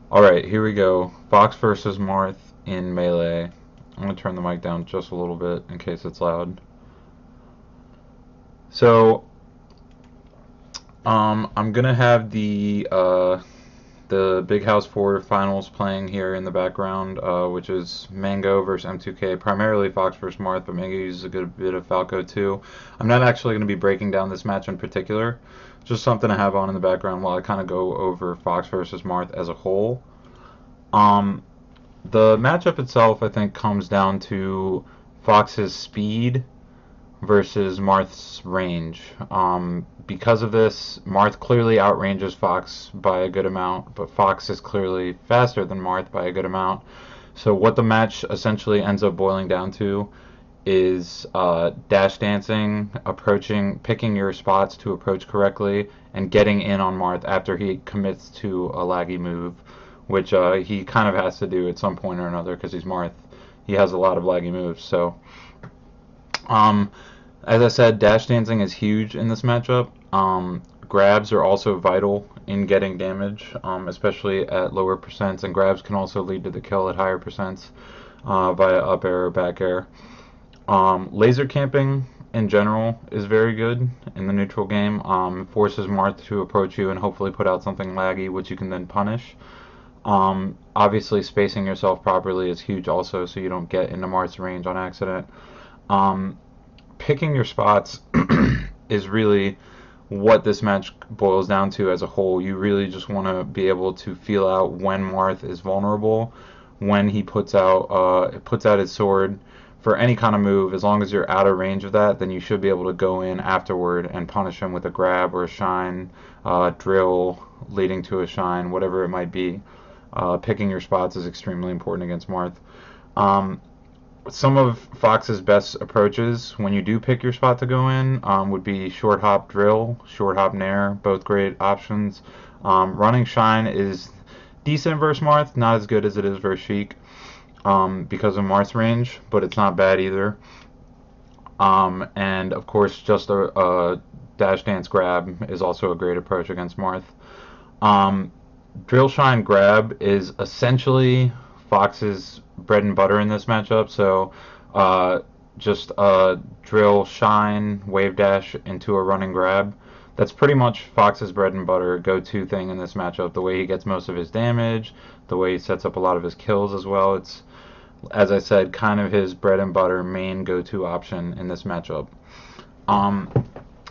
Alright, here we go. Fox versus Marth in Melee. I'm going to turn the mic down just a little bit in case it's loud. So, I'm going to have the Big House 4 finals playing here in the background, which is Mango versus M2K, primarily Fox versus Marth, but Mango uses a good bit of Falco too. I'm not actually going to be breaking down this match in particular, just something to have on in the background while I kind of go over Fox versus Marth as a whole. Um, The matchup itself, I think, comes down to Fox's speed versus Marth's range. Because of this, Marth clearly outranges Fox by a good amount, but Fox is clearly faster than Marth by a good amount. So what the match essentially ends up boiling down to is dash dancing, approaching, picking your spots to approach correctly, and getting in on Marth after he commits to a laggy move, which he kind of has to do at some point or another because he's Marth. He has a lot of laggy moves. So, um, as I said, dash dancing is huge in this matchup. Grabs are also vital in getting damage, especially at lower percents, and grabs can also lead to the kill at higher percents via up air or back air. Laser camping in general is very good in the neutral game. Forces Marth to approach you and hopefully put out something laggy, which you can then punish. Obviously, spacing yourself properly is huge also, so you don't get into Marth's range on accident. Um, Picking your spots is really what this match boils down to as a whole. You really just want to be able to feel out when Marth is vulnerable, when he puts out his sword for any kind of move. As long as you're out of range of that, then you should be able to go in afterward and punish him with a grab or a shine, drill leading to a shine, whatever it might be. Picking your spots is extremely important against Marth. Um, some of Fox's best approaches when you do pick your spot to go in would be short hop drill, short hop nair, both great options. Running shine is decent versus Marth, not as good as it is versus Sheik because of Marth's range, but it's not bad either. And of course, just a dash dance grab is also a great approach against Marth. Um, Drill Shine Grab is essentially Fox's bread and butter in this matchup. So uh, just drill, shine, wave dash into a running grab. That's pretty much Fox's bread and butter go-to thing in this matchup. The way he gets most of his damage, the way he sets up a lot of his kills as well. It's, as I said, kind of his bread and butter main go-to option in this matchup. Um,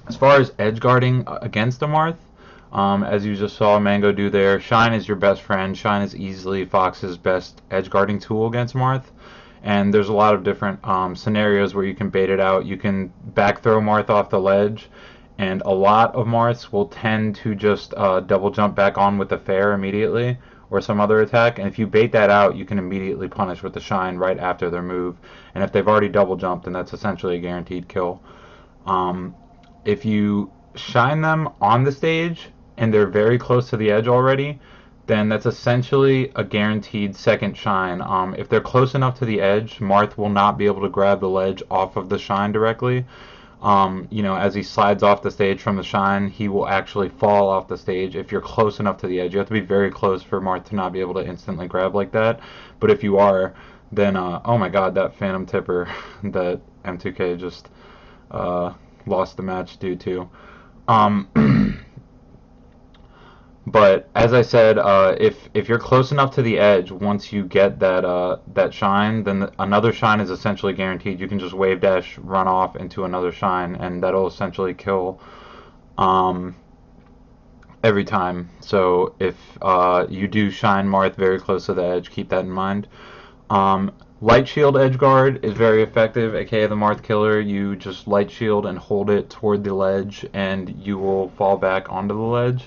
as far as edge guarding against a Marth, as you just saw Mango do there, Shine is your best friend. Shine is easily Fox's best edge guarding tool against Marth. And there's a lot of different scenarios where you can bait it out. You can back throw Marth off the ledge, and a lot of Marths will tend to just double jump back on with the fair immediately or some other attack. And if you bait that out, you can immediately punish with the Shine right after their move. And if they've already double jumped, then that's essentially a guaranteed kill. Um, if you shine them on the stage and they're very close to the edge already, then that's essentially a guaranteed second shine. If they're close enough to the edge, Marth will not be able to grab the ledge off of the shine directly. As he slides off the stage from the shine, he will actually fall off the stage if you're close enough to the edge. You have to be very close for Marth to not be able to instantly grab like that. But if you are, then oh my god, that Phantom Tipper that M2K just uh, lost the match due to. Um, but as I said, if you're close enough to the edge, once you get that shine, then another shine is essentially guaranteed. You can just wave dash, run off into another shine, and that'll essentially kill um, every time. So if you do shine Marth very close to the edge, keep that in mind. Light shield edge guard is very effective, aka the Marth killer. You just light shield and hold it toward the ledge, and you will fall back onto the ledge.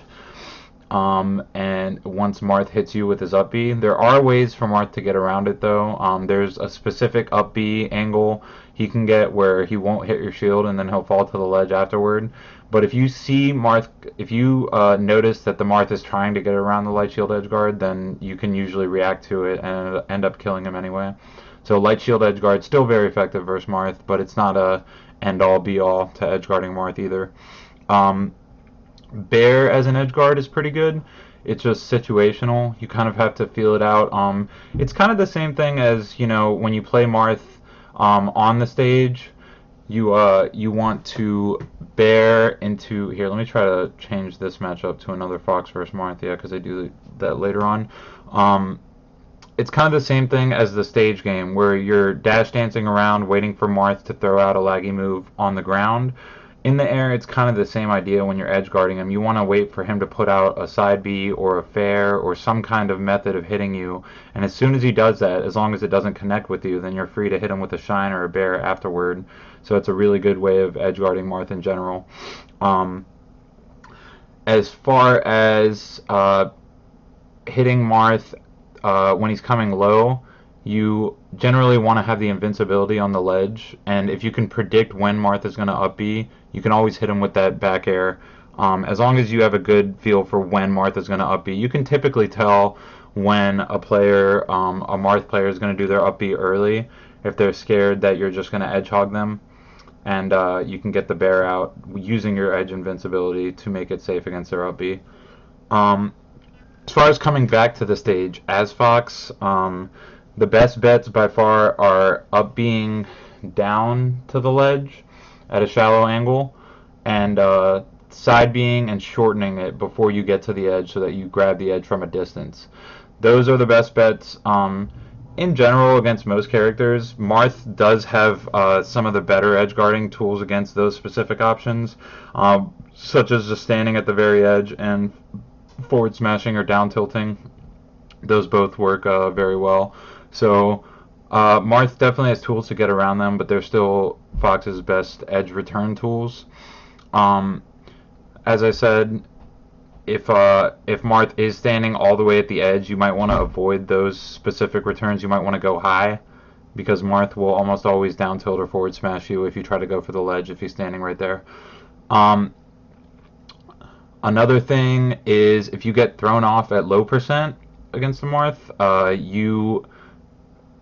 And once Marth hits you with his up B, there are ways for Marth to get around it though. There's a specific up B angle he can get where he won't hit your shield and then he'll fall to the ledge afterward. But if you see Marth, if you notice that the Marth is trying to get around the light shield edge guard, then you can usually react to it and end up killing him anyway. So light shield edge guard still very effective versus Marth, but it's not a end all be all to edge guarding Marth either. Bear as an edge guard is pretty good. It's just situational. You kind of have to feel it out. It's kind of the same thing as, you know, when you play Marth on the stage, you want to bear into here. Let me try to change this matchup to another Fox versus Marth, yeah, because I do that later on. It's kind of the same thing as the stage game where you're dash dancing around waiting for Marth to throw out a laggy move on the ground. In the air, it's kind of the same idea when you're edge guarding him. You want to wait for him to put out a side B or a fair or some kind of method of hitting you. And as soon as he does that, as long as it doesn't connect with you, then you're free to hit him with a shine or a bear afterward. So it's a really good way of edge guarding Marth in general. As far as hitting Marth when he's coming low, you generally want to have the invincibility on the ledge, and if you can predict when Marth is going to up B, you can always hit him with that back air. As long as you have a good feel for when Marth is going to up B, you can typically tell when a player, a Marth player, is going to do their up B early if they're scared that you're just going to edge hog them, and you can get the bear out using your edge invincibility to make it safe against their up B. As far as coming back to the stage as Fox, the best bets by far are up being down to the ledge at a shallow angle, and side being and shortening it before you get to the edge so that you grab the edge from a distance. Those are the best bets. In general, against most characters, Marth does have some of the better edge guarding tools against those specific options, such as just standing at the very edge and forward smashing or down tilting. Those both work very well. So Marth definitely has tools to get around them, but they're still Fox's best edge return tools. As I said, if Marth is standing all the way at the edge, you might want to avoid those specific returns. You might want to go high, because Marth will almost always down tilt or forward smash you if you try to go for the ledge if he's standing right there. Another thing is if you get thrown off at low percent against the Marth,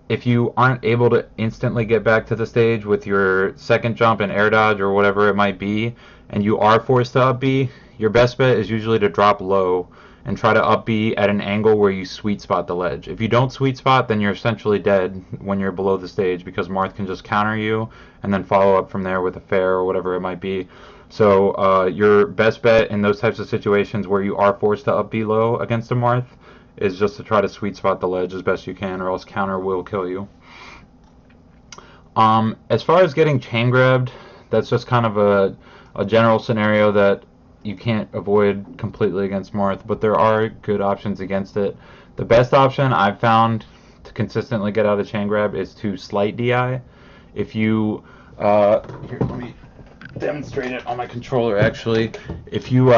if you aren't able to instantly get back to the stage with your second jump and air dodge or whatever it might be, and you are forced to up B, your best bet is usually to drop low and try to up B at an angle where you sweet spot the ledge. If you don't sweet spot, then you're essentially dead when you're below the stage, because Marth can just counter you and then follow up from there with a fair or whatever it might be. So your best bet in those types of situations where you are forced to up B low against a Marth is just to try to sweet spot the ledge as best you can, or else counter will kill you. As far as getting chain grabbed, that's just kind of a general scenario that you can't avoid completely against Marth, but there are good options against it. The best option I've found to consistently get out of chain grab is to slight DI. If you here, let me demonstrate it on my controller actually. If you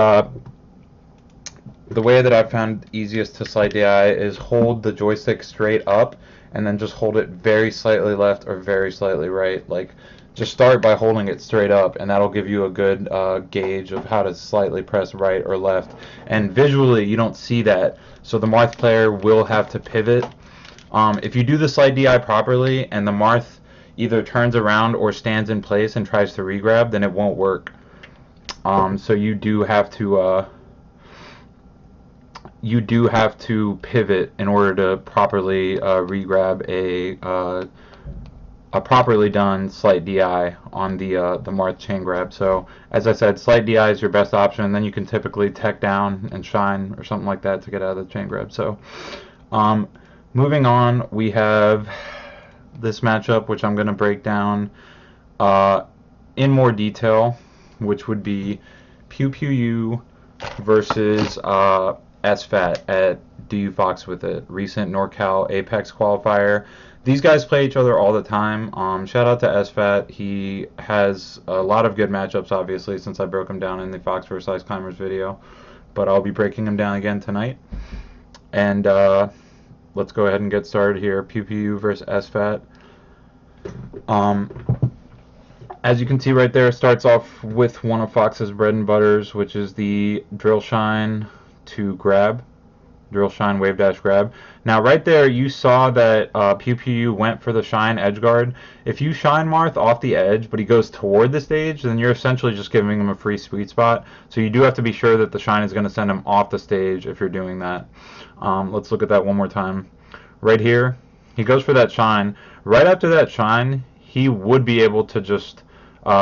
the way that I've found easiest to slight DI is hold the joystick straight up and then just hold it very slightly left or very slightly right. Like, just start by holding it straight up, and that'll give you a good gauge of how to slightly press right or left. And visually, you don't see that, so the Marth player will have to pivot. If you do the slight DI properly and the Marth either turns around or stands in place and tries to regrab, then it won't work. So you do have to pivot in order to properly regrab a properly done slight DI on the Marth chain grab. So as I said, slight DI is your best option. Then you can typically tech down and shine or something like that to get out of the chain grab. So moving on, we have this matchup, which I'm going to break down in more detail, which would be Pew Pew U versus SFAT at Do You Fox With It, recent NorCal Apex qualifier. These guys play each other all the time. Shout out to SFAT. He has a lot of good matchups, obviously, since I broke him down in the Fox vs. Ice Climbers video. But I'll be breaking him down again tonight. And let's go ahead and get started here. Pew Pew U versus SFAT. As you can see right there, it starts off with one of Fox's bread and butters, which is the drill shine to grab. Drill, shine, wave dash, grab. Now right there you saw that Pew Pew went for the shine edge guard. If you shine Marth off the edge but he goes toward the stage, then you're essentially just giving him a free sweet spot. So you do have to be sure that the shine is going to send him off the stage if you're doing that. Let's look at that one more time. Right here, he goes for that shine. Right after that shine, he would be able to just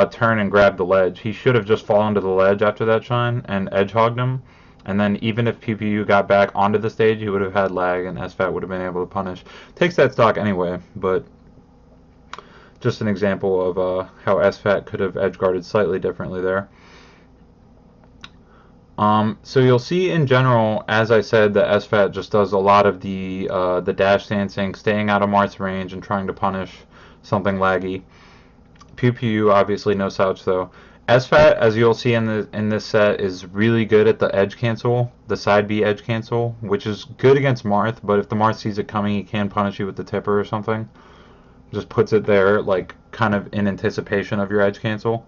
turn and grab the ledge. He should have just fallen to the ledge after that shine and edge hogged him. And then even if PPU got back onto the stage, he would have had lag and SFAT would have been able to punish. Takes that stock anyway, but just an example of how SFAT could have edge guarded slightly differently there. So you'll see in general, as I said, that SFAT just does a lot of the dash dancing, staying out of Marth's range and trying to punish something laggy. Pew Pew obviously no slouch though. SFAT, as you'll see in this set, is really good at the edge cancel, the side B edge cancel, which is good against Marth, but if the Marth sees it coming, he can punish you with the tipper or something. Just puts it there, like, kind of in anticipation of your edge cancel.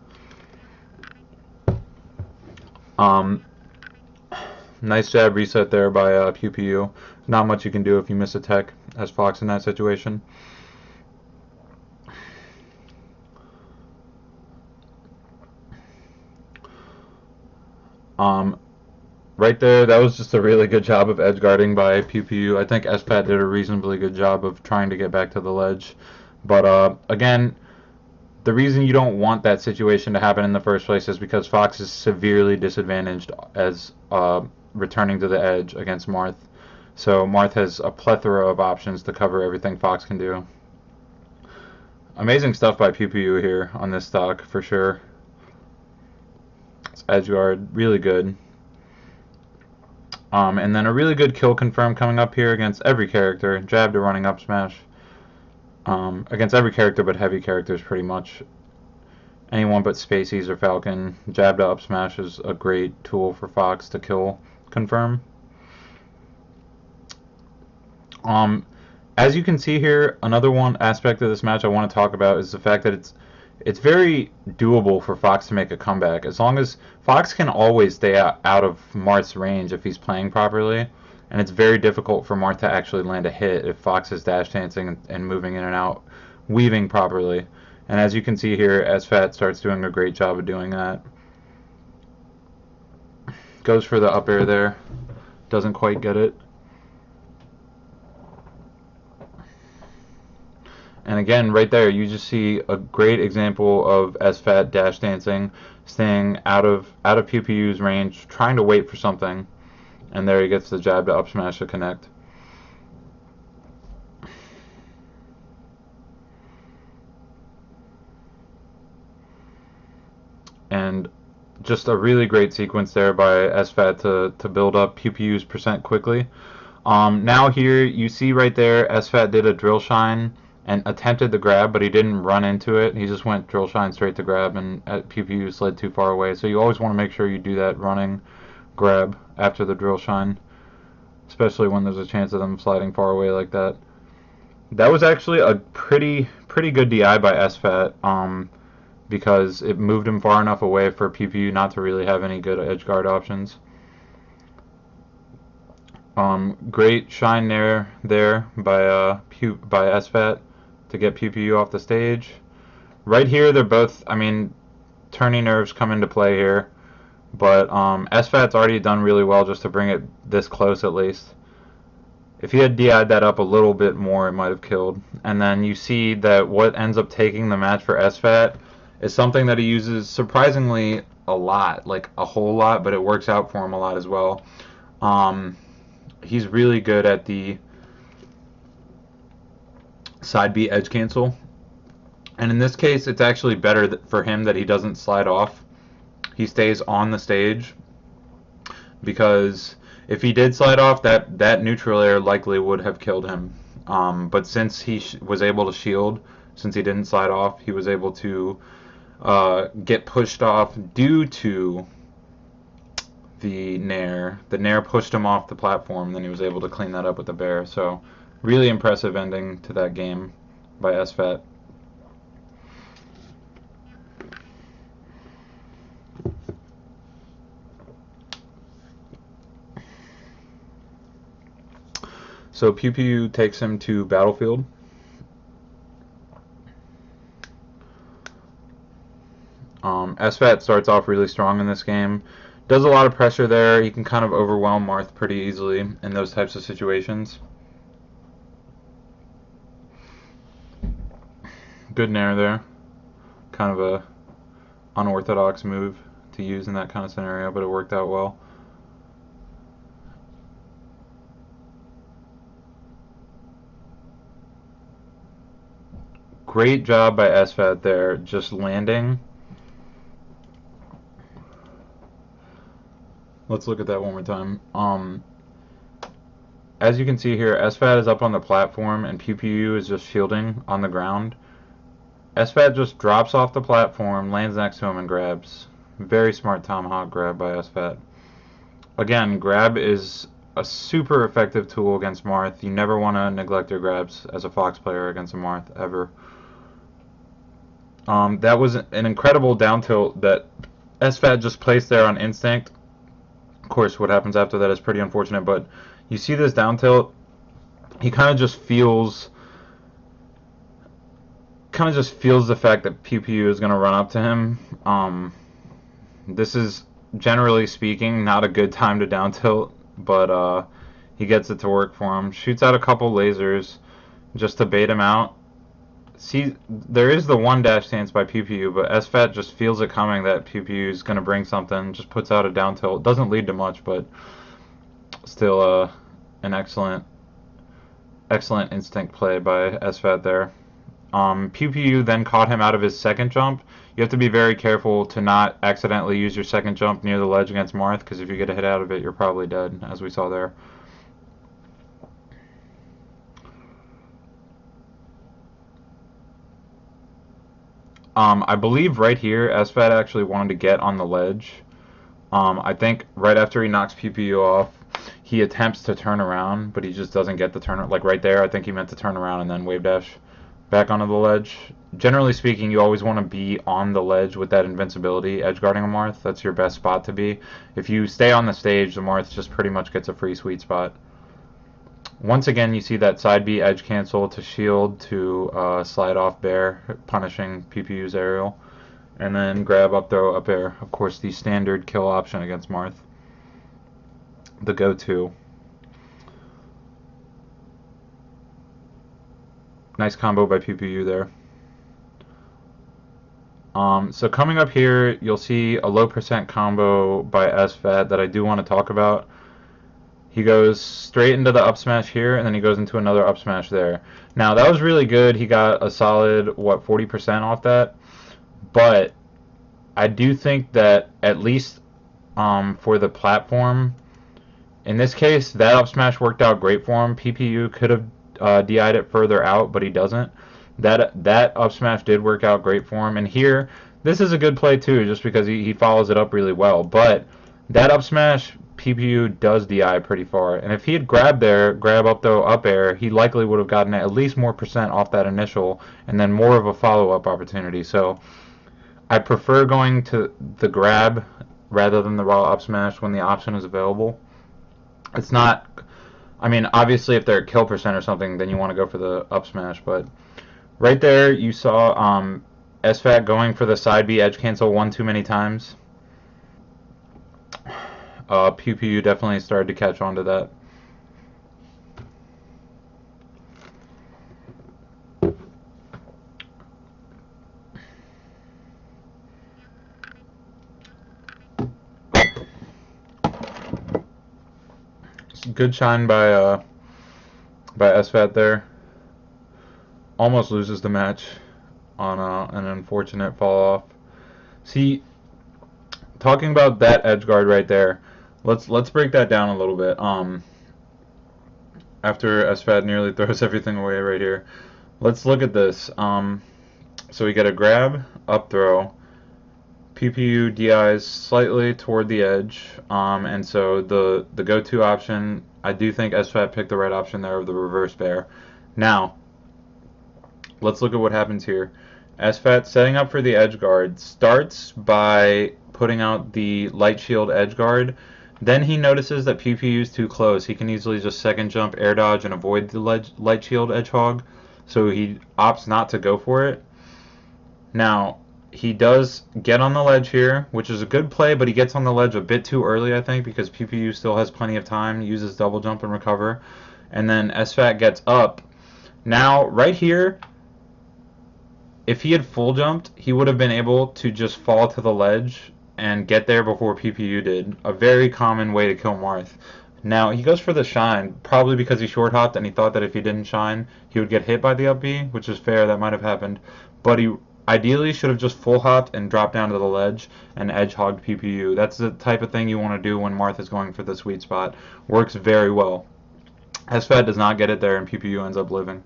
Nice jab reset there by Pew Pew. Not much you can do if you miss a tech as Fox in that situation. Right there, that was just a really good job of edge guarding by Pew Pew. I think SPAT did a reasonably good job of trying to get back to the ledge. But again, the reason you don't want that situation to happen in the first place is because Fox is severely disadvantaged as returning to the edge against Marth. So Marth has a plethora of options to cover everything Fox can do. Amazing stuff by Pew Pew here on this stock, for sure. It's edge guard, really good. And then a really good kill confirm coming up here against every character. Jab to running up smash. Against every character but heavy characters pretty much. Anyone but Spaceys or Falcon. Jab to up smash is a great tool for Fox to kill confirm. As you can see here, another one aspect of this match I want to talk about is the fact that it's very doable for Fox to make a comeback. As long as Fox can always stay out of Marth's range if he's playing properly, and it's very difficult for Marth to actually land a hit if Fox is dash dancing and moving in and out, weaving properly. And as you can see here, SFAT starts doing a great job of doing that. Goes for the up air there, doesn't quite get it. And again, right there, you just see a great example of SFAT dash dancing, staying out of Pew Pew's range, trying to wait for something, and there he gets the jab to up smash to connect. And just a really great sequence there by SFAT to build up Pew Pew's percent quickly. Now here, you see right there, SFAT did a drill shine and attempted the grab, but he didn't run into it. He just went drill shine straight to grab, and Pew Pew slid too far away. So you always want to make sure you do that running grab after the drill shine, especially when there's a chance of them sliding far away like that. That was actually a pretty good DI by SFAT, because it moved him far enough away for Pew Pew not to really have any good edge guard options. Great shine there by SFAT to get Pew Pew off the stage. Right here, they're both, I mean, turning nerves come into play here, but SFAT's already done really well just to bring it this close at least. If he had DI'd that up a little bit more, it might have killed. And then you see that what ends up taking the match for SFAT is something that he uses surprisingly a lot, like a whole lot, but it works out for him a lot as well. He's really good at the side B edge cancel, and in this case it's actually better for him that he doesn't slide off. He stays on the stage, because if he did slide off, that neutral air likely would have killed him. But since he was able to shield, since he didn't slide off, he was able to get pushed off due to the Nair. The Nair pushed him off the platform, then he was able to clean that up with the bear. So really impressive ending to that game by SFAT. So Pew Pew takes him to battlefield. SFAT starts off really strong in this game. Does a lot of pressure there. He can kind of overwhelm Marth pretty easily in those types of situations. Good nair there. Kind of a unorthodox move to use in that kind of scenario, but it worked out well. Great job by SFAT there, just landing. Let's look at that one more time. As you can see here, SFAT is up on the platform and Pew Pew is just shielding on the ground. SFAT just drops off the platform, lands next to him, and grabs. Very smart tomahawk grab by SFAT. Again, grab is a super effective tool against Marth. You never want to neglect your grabs as a Fox player against a Marth, ever. That was an incredible down tilt that SFAT just placed there on instinct. Of course, what happens after that is pretty unfortunate, but you see this down tilt, he kind of just feels the fact that Pew Pew is going to run up to him. This is, generally speaking, not a good time to down tilt, but he gets it to work for him. Shoots out a couple lasers just to bait him out. See, there is the one dash stance by Pew Pew, but SFAT just feels it coming that Pew Pew is going to bring something, just puts out a down tilt. Doesn't lead to much, but still an excellent instinct play by SFAT there. Pew Pew then caught him out of his second jump. You have to be very careful to not accidentally use your second jump near the ledge against Marth, because if you get a hit out of it, you're probably dead, as we saw there. I believe right here, SFAT actually wanted to get on the ledge. I think right after he knocks Pew Pew off, he attempts to turn around, but he just doesn't get the turn. Like right there, I think he meant to turn around and then wave dash back onto the ledge. Generally speaking, you always want to be on the ledge with that invincibility, edge guarding a Marth. That's your best spot to be. If you stay on the stage, the Marth just pretty much gets a free sweet spot. Once again, you see that side B edge cancel to shield to slide off bear, punishing Pew Pew's aerial. And then grab up throw up air. Of course, the standard kill option against Marth. The go-to. Nice combo by Pew Pew there. So coming up here, you'll see a low percent combo by SFAT that I do want to talk about. He goes straight into the up smash here, and then he goes into another up smash there. Now, that was really good. He got a solid, 40% off that? But I do think that at least for the platform, in this case, that up smash worked out great for him. PPU could have DI'd it further out, but he doesn't. That up smash did work out great for him. And here, this is a good play too, just because he follows it up really well. But that up smash, PPU does DI pretty far. And if he had grabbed there, grab up throw up air, he likely would have gotten at least more percent off that initial, and then more of a follow-up opportunity. So I prefer going to the grab rather than the raw up smash when the option is available. It's not, I mean, obviously if they're at kill percent or something, then you want to go for the up smash, but right there you saw SFAT going for the side B edge cancel one too many times. Pew Pew definitely started to catch on to that. Good shine by SFAT there. Almost loses the match on an unfortunate fall off. See, talking about that edge guard right there, let's break that down a little bit. After SFAT nearly throws everything away right here, let's look at this. So we get a grab, up throw. PPU DIs slightly toward the edge, and so the go-to option, I do think SFAT picked the right option there of the reverse bear. Now, let's look at what happens here. SFAT setting up for the edge guard starts by putting out the light shield edge guard. Then he notices that PPU is too close. He can easily just second jump, air dodge, and avoid the light shield Edgehog. So he opts not to go for it. Now, he does get on the ledge here, which is a good play, but he gets on the ledge a bit too early, I think, because PPU still has plenty of time, uses double jump and recover. And then SFAT gets up. Now, right here, if he had full jumped, he would have been able to just fall to the ledge and get there before PPU did. A very common way to kill Marth. Now, he goes for the shine, probably because he short hopped and he thought that if he didn't shine, he would get hit by the up B, which is fair, that might have happened. But he ideally should have just full hopped and dropped down to the ledge and edge hogged PPU. That's the type of thing you want to do when Marth is going for the sweet spot. Works very well. SFAT does not get it there and PPU ends up living.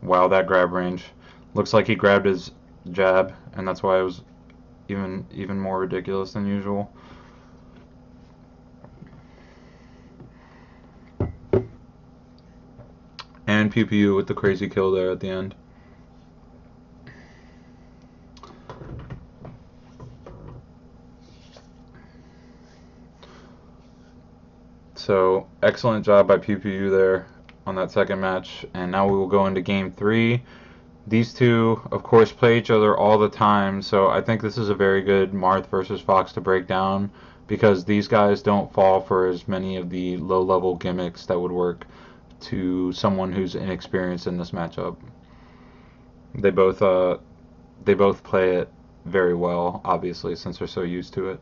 Wow, that grab range. Looks like he grabbed his jab, and that's why it was even more ridiculous than usual. And PPU with the crazy kill there at the end. So, excellent job by PPU there on that second match. And now we will go into game 3. These two, of course, play each other all the time, so I think this is a very good Marth versus Fox to break down, because these guys don't fall for as many of the low-level gimmicks that would work to someone who's inexperienced in this matchup. They both play it very well, obviously, since they're so used to it.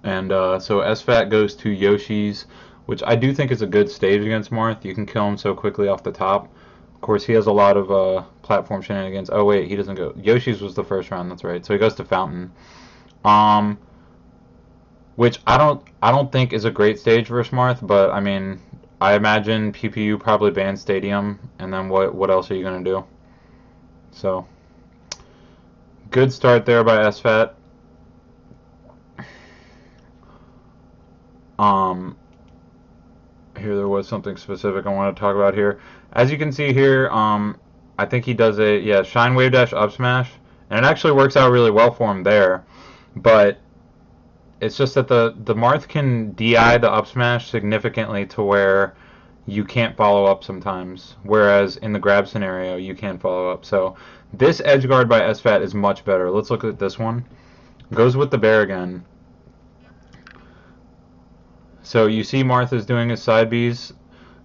And so SFAT goes to Yoshi's, which I do think is a good stage against Marth. You can kill him so quickly off the top. Of course, he has a lot of platform shenanigans. Oh wait, he doesn't go. Yoshi's was the first round. That's right. So he goes to Fountain, which I don't think is a great stage versus Marth. But I mean, I imagine PPU probably bans Stadium, and then what else are you gonna do? So good start there by SFAT. Here there was something specific I want to talk about here. As you can see here, I think he does a shine wave dash up smash, and it actually works out really well for him there. But it's just that the Marth can DI the up smash significantly to where you can't follow up sometimes, whereas in the grab scenario you can follow up. So this edge guard by SFAT is much better. Let's look at this one. Goes with the bear again. So you see Marth is doing his side Bs.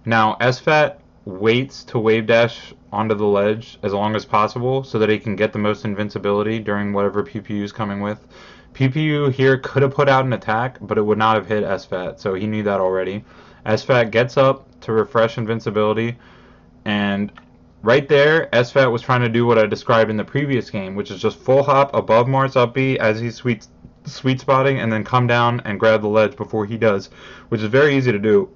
Now SFAT waits to wave dash onto the ledge as long as possible so that he can get the most invincibility during whatever PPU is coming with. PPU here could have put out an attack, but it would not have hit SFAT, so he knew that already. SFAT gets up to refresh invincibility, and right there, SFAT was trying to do what I described in the previous game, which is just full hop above Marth's up B as he's sweet spotting, and then come down and grab the ledge before he does, which is very easy to do,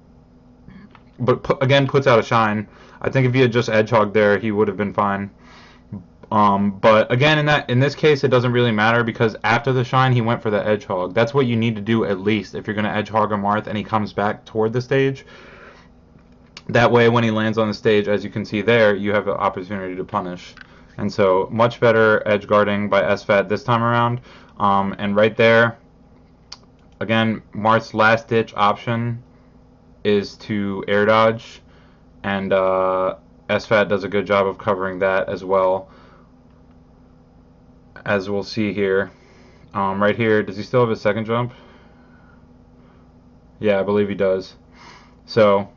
but again puts out a shine. I think if he had just edge hogged there, he would have been fine. But again, in this case, it doesn't really matter, because after the shine, he went for the edge hog. That's what you need to do at least if you're going to edge hog a Marth and he comes back toward the stage. That way, when he lands on the stage, as you can see there, you have an opportunity to punish. And so, much better edge guarding by SFAT this time around. And right there, again, Marth's last ditch option is to air dodge, and SFAT does a good job of covering that as well, as we'll see here. Right here, does he still have his second jump? Yeah, I believe he does. So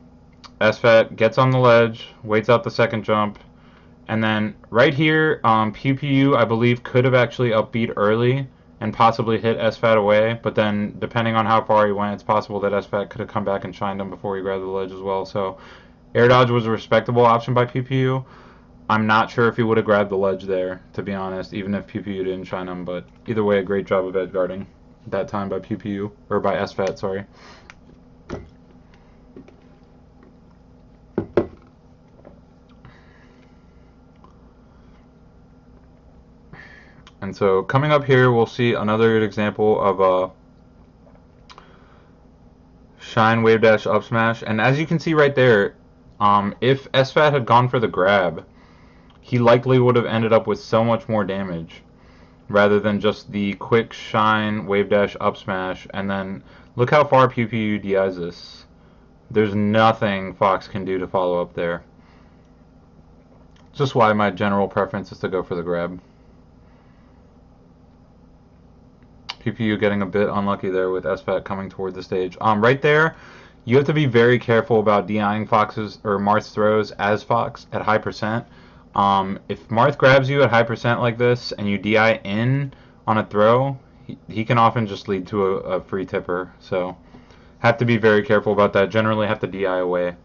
SFAT gets on the ledge, waits out the second jump, and then right here, PPU I believe could have actually upbeat early and possibly hit SFAT away, but then depending on how far he went, it's possible that SFAT could have come back and shined him before he grabbed the ledge as well. So air dodge was a respectable option by PPU. I'm not sure if he would have grabbed the ledge there, to be honest, even if PPU didn't shine him, but either way, a great job of edge guarding that time by PPU, or by SFAT, sorry. And so coming up here, we'll see another good example of a shine wave dash up smash. And as you can see right there, if SFAT had gone for the grab, he likely would have ended up with so much more damage rather than just the quick shine, wave dash, up smash, and then look how far Pew Pew DIs this. There's nothing Fox can do to follow up there. Just why my general preference is to go for the grab. PPU getting a bit unlucky there with SFAT coming toward the stage. Right there, you have to be very careful about DIing Fox's or Marth's throws as Fox at high percent. If Marth grabs you at high percent like this and you DI in on a throw, he can often just lead to a free tipper. So have to be very careful about that. Generally have to DI away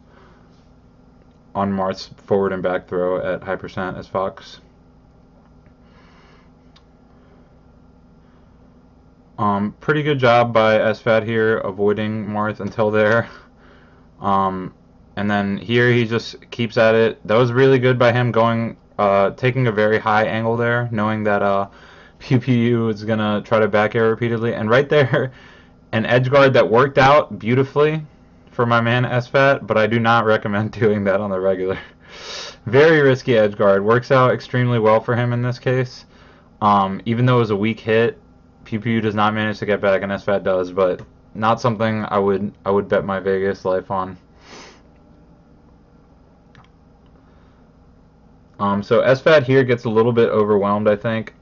on Marth's forward and back throw at high percent as Fox. Pretty good job by SFAT here avoiding Marth until there. And then here he just keeps at it. That was really good by him going, taking a very high angle there, knowing that PPU is going to try to back air repeatedly. And right there, an edge guard that worked out beautifully for my man SFAT, but I do not recommend doing that on the regular. Very risky edge guard. Works out extremely well for him in this case. Even though it was a weak hit, PPU does not manage to get back, and SFAT does, but not something I would bet my Vegas life on. So SFAT here gets a little bit overwhelmed, I think,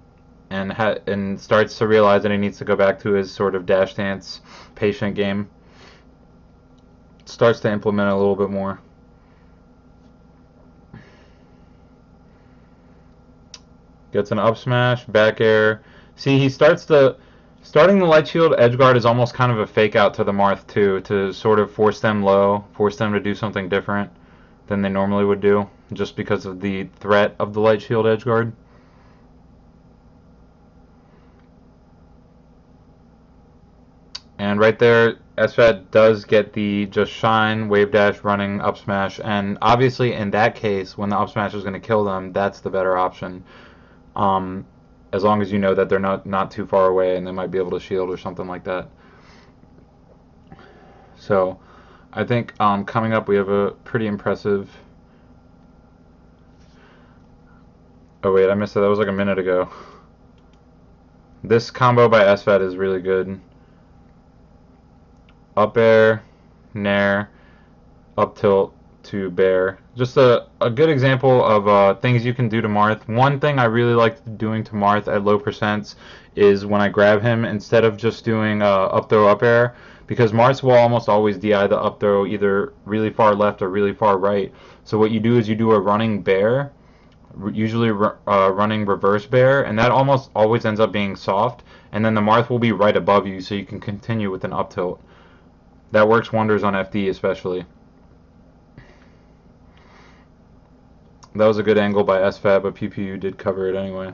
and starts to realize that he needs to go back to his sort of dash dance patient game. Starts to implement it a little bit more. Gets an up smash, back air. See, he starting the light shield edge guard is almost kind of a fake out to the Marth too, to sort of force them low, force them to do something different than they normally would do, just because of the threat of the light shield edge guard. And right there, SFAT does get the just shine, wave dash, running, up smash, and obviously in that case, when the up smash is going to kill them, that's the better option. As long as you know that they're not too far away and they might be able to shield or something like that. So I think coming up we have a pretty impressive... Oh wait, I missed that. That was like a minute ago. This combo by SFAT is really good. Up air, nair, up tilt to bear. Just a good example of things you can do to Marth. One thing I really like doing to Marth at low percents is when I grab him, instead of just doing up throw up air, because Marth will almost always DI the up throw either really far left or really far right. So what you do is you do a running bear, usually running reverse bear, and that almost always ends up being soft, and then the Marth will be right above you so you can continue with an up tilt. That works wonders on FD especially. That was a good angle by SFAT, but PPU did cover it anyway.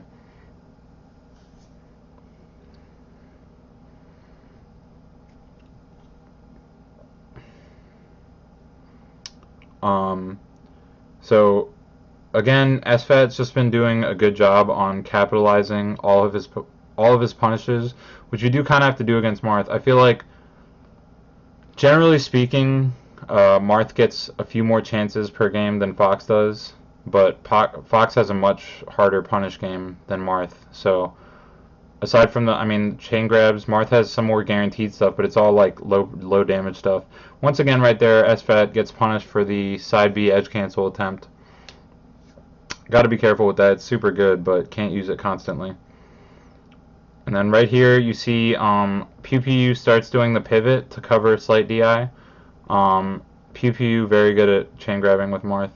So again, SFAT's just been doing a good job on capitalizing all of his punishes, which you do kind of have to do against Marth. I feel like, generally speaking, Marth gets a few more chances per game than Fox does, but Fox has a much harder punish game than Marth. So aside from chain grabs, Marth has some more guaranteed stuff, but it's all like low damage stuff. Once again, right there, SFAT gets punished for the side B edge cancel attempt. Got to be careful with that. It's super good, but can't use it constantly. And then right here, you see PPU starts doing the pivot to cover slight DI. PPU very good at chain grabbing with Marth.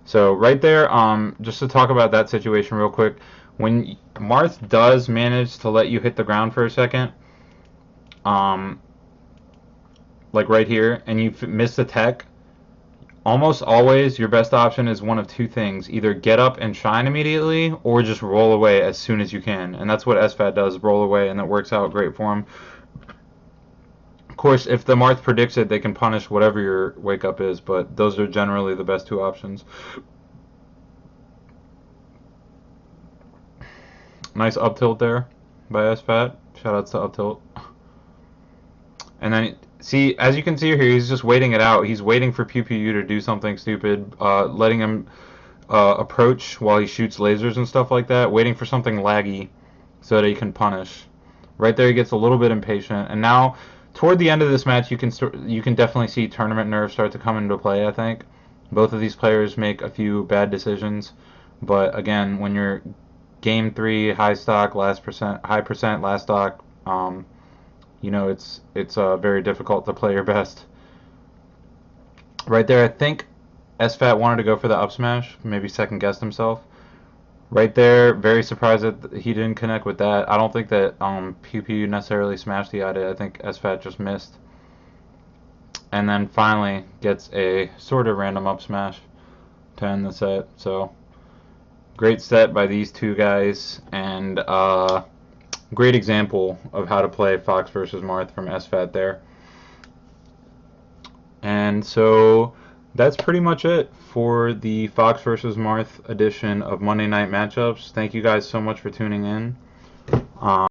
So right there, just to talk about that situation real quick, when Marth does manage to let you hit the ground for a second, like right here, and you miss the tech, almost always your best option is one of two things: either get up and shine immediately, or just roll away as soon as you can. And that's what SFAT does, roll away, and that works out great for him. Of course, if the Marth predicts it, they can punish whatever your wake up is, but those are generally the best two options. Nice up tilt there by SFAT. Shoutouts to up tilt. And then, see, as you can see here, he's just waiting it out. He's waiting for PPU to do something stupid, letting him approach while he shoots lasers and stuff like that, waiting for something laggy so that he can punish. Right there, he gets a little bit impatient, and now toward the end of this match, you can definitely see tournament nerves start to come into play. I think both of these players make a few bad decisions, but again, when you're game 3, high stock, high percent, last stock, you know it's very difficult to play your best. Right there, I think SFAT wanted to go for the up smash, maybe second guessed himself. Right there, very surprised that he didn't connect with that. I don't think that Pew Pew necessarily smashed the idea. I think SFAT just missed. And then finally gets a sort of random up smash to end the set. So great set by these two guys, and great example of how to play Fox versus Marth from SFAT there. And so that's pretty much it for the Fox versus Marth edition of Monday Night Matchups. Thank you guys so much for tuning in.